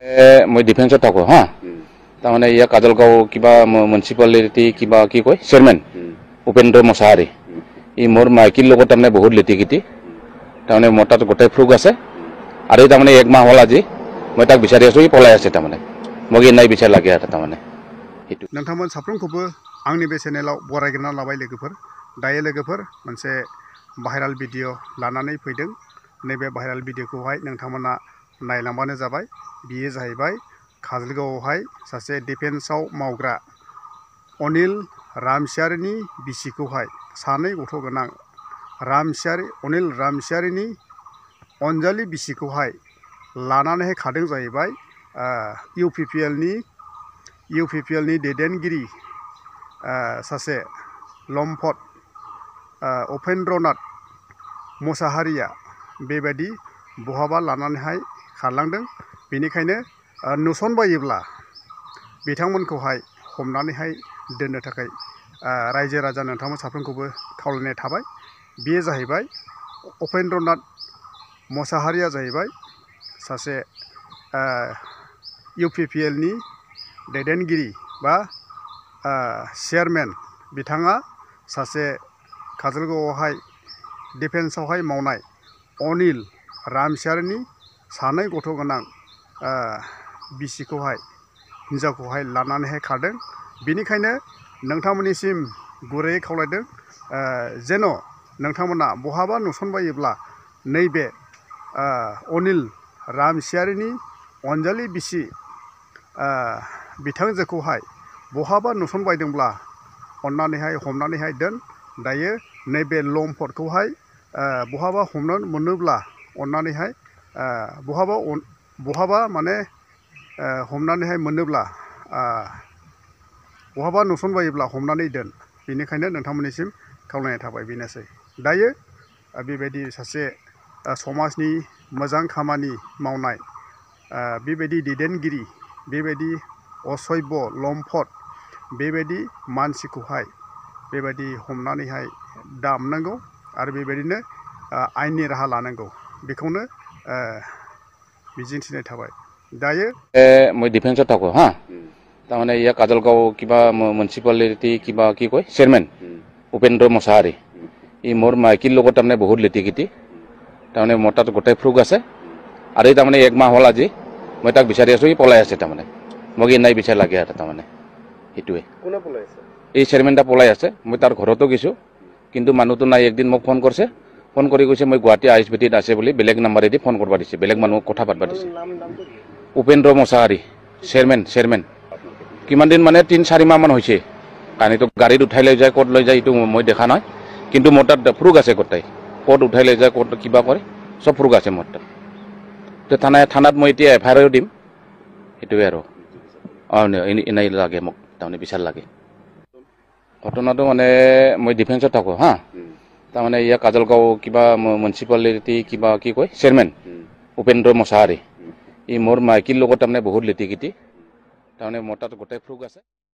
মই ডিফেন্সত থাকো হা তাৰমানে ইয়াৰ কাজলগাঁও কিবা মিউনিচিপালিটি কিবা কি কয় চেয়াৰমেন উপেন্দ্ৰ মছাহাৰী ই মোৰ মাইকীৰ লগত তাৰমানে বহুত লেটিকিটি তাৰমানে মোৰ তাত গোটেই ফ্ৰুক আছে আৰু তাৰমানে এক মাহ হ'ল আজি মই তাক বিচাৰি আছোঁ ই পলাই আছে তাৰমানে মোক নাই বিচাৰ লাগে আৰু তাৰমানে সেইটো नोंथांमोन साफ्रोमखौबो आंनि बे चेनेलाव बरायग्रोना लाबाय लोगोफोर दायो लोगोफोर मोनसे भाइराल भिडिअ लानानै फैदों नैबे भाइराल भिडिअखौहाय नोंथांमोना नायलांबानो जाबाय बियो जाहैबाय काजलगावआवहाय सासे डिफेन्सआव मावग्रा अनिल रामसियारिनि बिसिखौहाय सानै गथ' गोनां अनिल रामसियारिनि अनजालि बिसिखौहाय लानानैहाय खादों जाहैबाय UPPL नि दैदेनगिरि सासे लम्फट उपेन्द्रनाथ मोसाहारिया बेबायदि बहाबा लानानैहाय खारलांदों बेनिखायनो नुसनबायोब्ला बिथांमोनखौहाय हमनानैहाय दोननो थाखाय रायजो राजा नोंथांमोन साफ्रोमखौबो खावलायनाय थाबाय बेयो जाहैबाय उपेन्द्रनाथ मोसाहारिया जाहैबाय सासे UPPL नि दैदेनगिरि बा चेयारमेन बिथाङा सासे काजलगावआवहाय डिफेन्सआवहाय मावनाय अनिल रामसियारिनि सानै गथ' गोनां बिसिखौहाय हिन्जावखौहाय लानानैहाय खारदों बेनिखायनो नोंथांमोननिसिम गुरैयै खावलायदों जेन' नोंथांमोना बहाबा नुसनबायोब्ला नैबे अनिल रामसियारिनि अनजालि बिसि बिथांजोखौहाय बहाबा नुसनबायदोंब्ला अन्नानैहाय हमनानैहाय दोन दायो नैबे लम्फटखौहाय बहाबा हमनो मोनोब्ला अन्नानैहाय बहाबा माने हमनानैहाय मोनोब्ला बहाबा नुसनबायोब्ला हमनानै दोन बेनिखायनो नोंथांमोननिसिम खावलायनाय थाबाय बेनोसै दायो बेबायदि सासे समाजनि मोजां खामानि मावनाय बेबायदि दैदेनगिरि बेबायदि असभ्य लम्फट बेबायदि मानसिखौहाय बेबायदि हमनानैहाय दामनांगौ आरो बेबायदिनो आयेननि राहा लानांगौ बेखौनो मिजिंथिनाय थाबाय दायो মই ডিফেন্সত থাকো হা তাৰমানে ইয়াৰ কাজলগাঁও কিবা মিউনিচিপালিটি কিবা কি কয় চেয়াৰমেন উপেন্দ্ৰ মছাহাৰী ই মোৰ মাইকীৰ লগত তাৰমানে বহুত লেটিকিটি তাৰমানে মোৰ তাত গোটেই ফ্ৰুক আছে আৰু তাৰমানে এক মাহ হ'ল আজি মই তাক বিচাৰি আছোঁ ই পলাই আছে তাৰমানে মোক নাই বিচাৰ লাগে আৰু তাৰমানে সেইটোৱে এই চেয়াৰমেনটা পলাই আছে মই তাৰ ঘৰতো গৈছোঁ কিন্তু মানুহটো নাই একদিন মোক ফোন কৰিছে ফোন কৰি কৈছে মই গুৱাহাটী ISBTত আছে বুলি বেলেগ নাম্বাৰেদি ফোন কৰিব দিছে বেলেগ মানুহক কথা পাতিব দিছে উপেন্দ্ৰ মছাহাৰী চেয়াৰমেন কিমান দিন মানে 3-4 মাহমান হৈছে কাহিনীটো গাড়ীত উঠাই লৈ যায় ক'ত লৈ যায় এইটো মই দেখা নাই কিন্তু মোৰ তাত ফ্ৰুক আছে গোটেই ক'ত উঠাই লৈ যায় ক'ত কিবা কৰে চব ফ্ৰুক আছে মোৰ তাত তো থানাত মই এতিয়া FIR দিম সেইটোৱে আৰু এনেই লাগে মোক তাৰমানে বিচাৰ লাগে ঘটনাটো মানে মই ডিফেন্সত থাকোঁ হা তাৰমানে ইয়াৰ কাজলগাঁও কিবা মিউনিচিপালিটি কিবা কি কয় চেয়াৰমেন উপেন্দ্ৰ মছাহাৰী ই মোৰ মাইকীৰ লগত তাৰমানে বহুত লেটিকিটি তাৰমানে মোৰ তাত গোটেই ফ্ৰুক আছে